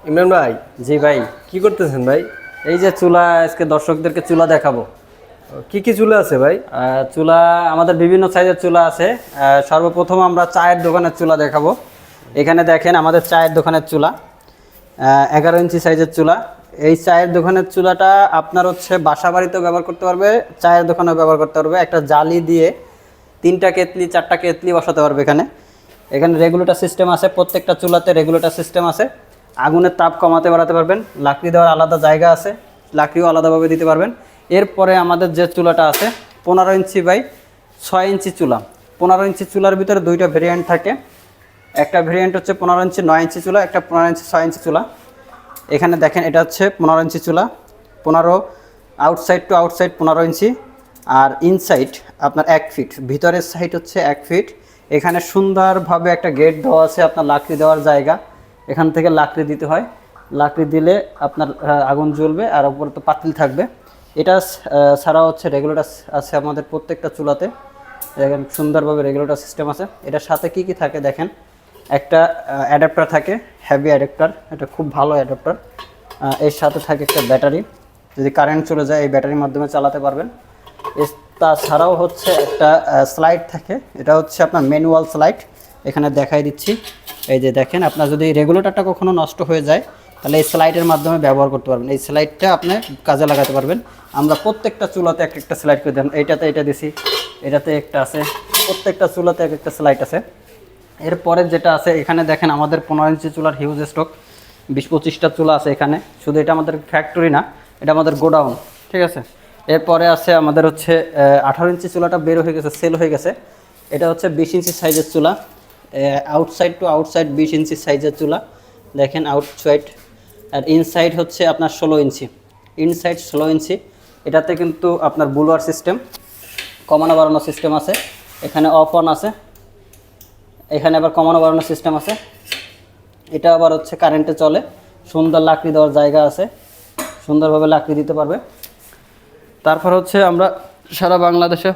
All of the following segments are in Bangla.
ইমরান ভাই, জি ভাই। কি করতেছেন ভাই? এই যে চুলা, আজকে দর্শকদেরকে চুলা দেখাবো। কি কি চুলা আছে ভাই? চুলা আমাদের বিভিন্ন সাইজের চুলা আছে। সর্বপ্রথম আমরা চায়ের দোকানের চুলা দেখাবো। এখানে দেখেন আমাদের চায়ের দোকানের চুলা, 11 ইঞ্চি সাইজের চুলা। এই চায়ের দোকানের চুলাটা আপনার হচ্ছে বাসা বাড়িতেও ব্যবহার করতে পারবে, চায়ের দোকানেও ব্যবহার করতে পারবে। একটা জালি দিয়ে 3টা কেতলি 4টা কেতলি বসাতে পারবে এখানে। এখানে রেগুলেটর সিস্টেম আছে, প্রত্যেকটা চুলাতে রেগুলেটর সিস্টেম আছে। আগুনের তাপ কমাতে বাড়াতে পারবেন, লাকড়ি দেওয়ার আলাদা জায়গা আছে, লাকড়িও আলাদাভাবে দিতে পারবেন। এরপরে আমাদের যে চুলাটা আছে 15 ইঞ্চি বাই 6 ইঞ্চি চুলা। 15 ইঞ্চি চুলার ভিতরে 2টা ভেরিয়েন্ট থাকে। একটা ভেরিয়েন্ট হচ্ছে 15 ইঞ্চি 9 ইঞ্চি চুলা, একটা 15 ইঞ্চি 6 ইঞ্চি চুলা। এখানে দেখেন এটা হচ্ছে 15 ইঞ্চি চুলা, 15 আউটসাইড টু আউটসাইড 15 ইঞ্চি, আর ইনসাইড আপনার 1 ফিট, ভিতরের সাইড হচ্ছে 1 ফিট। এখানে সুন্দরভাবে একটা গেট দেওয়া আছে, আপনার লাকড়ি দেওয়ার জায়গা। এখান থেকে লাকড়ি দিতে হয়, লাকড়ি দিলে আপনার আগুন জ্বলবে, আর উপরে তো পাতিল থাকবে। এটা ছাড়া হচ্ছে রেগুলেটর আছে আমাদের প্রত্যেকটা চুলাতে। দেখেন সুন্দরভাবে রেগুলেটর সিস্টেম আছে। এটার সাথে কি কি থাকে দেখেন, একটা অ্যাডাপ্টার থাকে, হেভি অ্যাডাপ্টার, এটা খুব ভালো অ্যাডাপ্টার। এর সাথে থাকে একটা ব্যাটারি, যদি কারেন্ট চলে যায় এই ব্যাটারির মাধ্যমে চালাতে পারবেন। তাছাড়াও হচ্ছে একটা স্লাইড থাকে, এটা হচ্ছে আপনার ম্যানুয়াল স্লাইড। এখানে দেখাই দিচ্ছি, এই যে দেখেন, আপনার যদি রেগুলেটরটা কখনো নষ্ট হয়ে যায় তাহলে এই স্লাইডের মাধ্যমে ব্যবহার করতে পারবেন। এই স্লাইডটা আপনি কাজে লাগাতে পারবেন। আমরা প্রত্যেকটা চুলাতে এক একটা স্লাইড করে দেন, এইটাতে এটা দিছি, এটাতে একটা আছে, প্রত্যেকটা চুলাতে এক একটা স্লাইড আছে। এরপরে যেটা আছে এখানে দেখেন আমাদের 15 ইঞ্চি চুলার হিউজ স্টক, 20-25টা চুলা আছে এখানে। শুধু এটা আমাদের ফ্যাক্টরি না, এটা আমাদের গোডাউন, ঠিক আছে। এরপরে আছে আমাদের হচ্ছে 18 ইঞ্চি চুলাটা বের হয়ে গেছে, সেল হয়ে গেছে। এটা হচ্ছে 20 ইঞ্চি সাইজের চুলা, আউটসাইড টু আউটসাইড 20 ইঞ্চি সাইজের চুলা। দেখেন আউটসাইড, আর ইনসাইড হচ্ছে আপনার 16 ইঞ্চি, ইনসাইড 16 ইঞ্চি। এটাতে কিন্তু আপনার বুলোয়ার সিস্টেম, কমানো বাড়ানো সিস্টেম আছে। এখানে অফ অন আছে, এখানে আবার কমানো বাড়ানোর সিস্টেম আছে। এটা আবার হচ্ছে কারেন্টে চলে, সুন্দর লাকড়ি দেওয়ার জায়গা আছে, সুন্দরভাবে লাকড়ি দিতে পারবে। তারপর হচ্ছে আমরা সারা বাংলাদেশে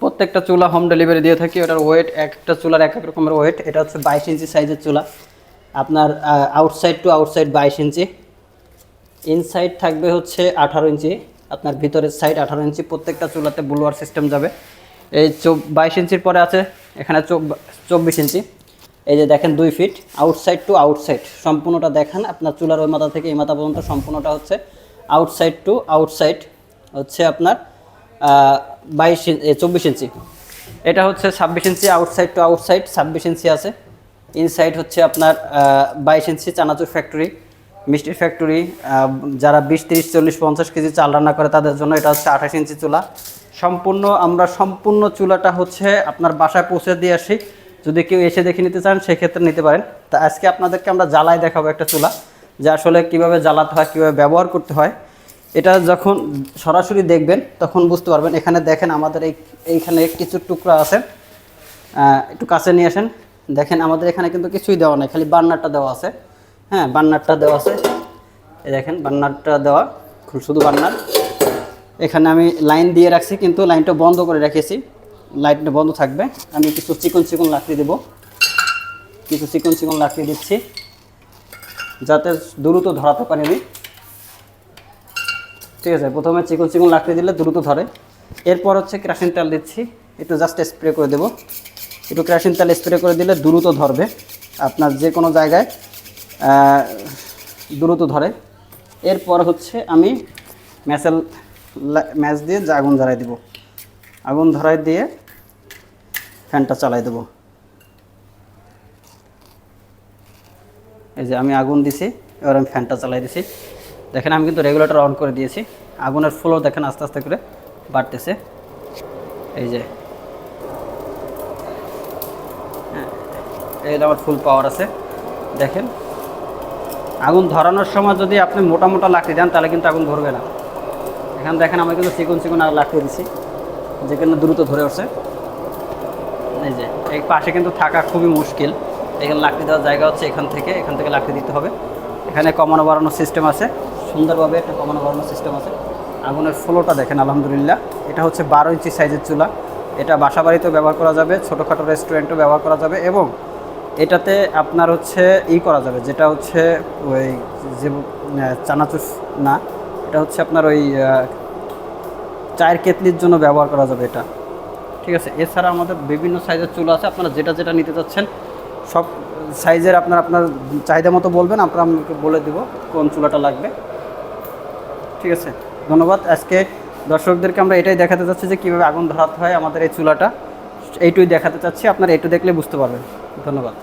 প্রত্যেকটা চুলা হোম ডেলিভারি দিয়ে থাকি। ওটার ওয়েট, একটা চুলার এক এক রকমের ওয়েট। এটা হচ্ছে 22 ইঞ্চি সাইজের চুলা, আপনার আউটসাইড টু আউটসাইড 22 ইঞ্চি, ইনসাইড থাকবে হচ্ছে 18 ইঞ্চি, আপনার ভিতরের সাইড 18 ইঞ্চি। প্রত্যেকটা চুলাতে ব্লোয়ার সিস্টেম যাবে। এই 22 ইঞ্চির পরে আছে এখানে 24 ইঞ্চি। এই যে দেখেন 2 ফিট, আউটসাইড টু আউটসাইড সম্পূর্ণটা দেখেন, আপনার চুলার ওই মাথা থেকে এই মাথা পর্যন্ত সম্পূর্ণটা হচ্ছে আউটসাইড টু আউটসাইড, হচ্ছে আপনার 24 ইঞ্চি। এটা হচ্ছে 26 ইঞ্চি, আউটসাইড টু আউটসাইড 26 ইঞ্চি আছে। ইনসাইড হচ্ছে আপনার 22 ইঞ্চি, চানাচুর ফ্যাক্টরি, মিষ্টির ফ্যাক্টরি, যারা 20, 30, 40, 50 কেজি চাল রান্না করে তাদের জন্য এটা হচ্ছে 28 ইঞ্চি চুলা। আমরা সম্পূর্ণ চুলাটা হচ্ছে আপনার বাসায় পৌঁছে দিয়ে আসি। যদি কেউ এসে দেখে নিতে চান সেক্ষেত্রে নিতে পারেন। তা আজকে আপনাদেরকে আমরা জ্বালাই দেখাবো একটা চুলা, যে আসলে কীভাবে জ্বালাতে হয়, কীভাবে ব্যবহার করতে হয়। এটা যখন সরাসরি দেখবেন তখন বুঝতে পারবেন। এখানে দেখেন আমাদের এইখানে কিছু টুকরা আছে, একটু কাছে নিয়ে আসেন। দেখেন আমাদের এখানে কিন্তু কিছুই দেওয়া নেই, খালি বার্নারটা দেওয়া আছে। হ্যাঁ, বার্নারটা দেওয়া আছে, এই দেখেন বার্নারটা দেওয়া, শুধু বার্নার। এখানে আমি লাইন দিয়ে রাখছি, কিন্তু লাইনটা বন্ধ করে রেখেছি, লাইটটা বন্ধ থাকবে। আমি কিছু চিকন চিকন লাকড়ি দেবো, কিছু চিকন চিকন লাকড়ি দিচ্ছি যাতে দ্রুত ধরাতে পারি আমি, ঠিক আছে। প্রথমে চিকন চিকন লাকড়ি দিলে দ্রুত ধরে। এরপর হচ্ছে কেরোসিন তেল দিচ্ছি, একটু জাস্ট স্প্রে করে দেবো। একটু কেরোসিন তেল স্প্রে করে দিলে দ্রুত ধরবে, আপনার যে কোনো জায়গায় দ্রুত ধরে। এরপর হচ্ছে আমি ম্যাচ দিয়ে আগুন ধরাই দেবো, আগুন ধরাই দিয়ে ফ্যানটা চালাই দেবো। এই যে আমি আগুন দিছি, এবার আমি ফ্যানটা চালাই দিছি। দেখেন আমি কিন্তু রেগুলেটর অন করে দিয়েছি, আগুনের ফ্লো দেখেন আস্তে আস্তে করে বাড়তেছে। এই যে এই আমার ফুল পাওয়ার আছে। দেখেন আগুন ধরানোর সময় যদি আপনি মোটা মোটা লাকড়ি দেন তাহলে কিন্তু আগুন ধরবে না। এখানে দেখেন আমি কিন্তু চিকন চিকন আর লাকড়ি দিছি, যেখানে দ্রুত ধরে উঠছে। এই যে এই পাশে কিন্তু থাকা খুবই মুশকিল, এখানে লাকড়ি দেওয়ার জায়গা হচ্ছে এখান থেকে লাকড়ি দিতে হবে। এখানে কমানো বাড়ানোর সিস্টেম আছে, সুন্দরভাবে একটা কমানো বাড়ানোর সিস্টেম আছে। আগুনের ফ্লোটা দেখেন আলহামদুলিল্লাহ। এটা হচ্ছে 12 ইঞ্চি সাইজের চুলা, এটা বাসা বাড়িতেও ব্যবহার করা যাবে, ছোটোখাটো রেস্টুরেন্টেও ব্যবহার করা যাবে, এবং এটাতে আপনার হচ্ছে করা যাবে, যেটা হচ্ছে ওই যে চানাচুর না, এটা হচ্ছে আপনার ওই চায়ের কেতলির জন্য ব্যবহার করা যাবে এটা। ঠিক আছে, এছাড়া আমাদের বিভিন্ন সাইজের চুলা আছে, আপনারা যেটা যেটা নিতে চাচ্ছেন সব সাইজের আপনার চাহিদা মতো বলবেন, আমরা আপনাকে বলে দেব কোন চুলাটা লাগবে। ঠিক আছে, ধন্যবাদ। আজকে দর্শকদেরকে আমরা এটাই দেখাতে চাচ্ছি যে কীভাবে আগুন ধরাতে হয় আমাদের এই চুলাটা, এইটুই দেখাতে চাচ্ছি, আপনারা এইটু দেখলে বুঝতে পারবেন। ধন্যবাদ।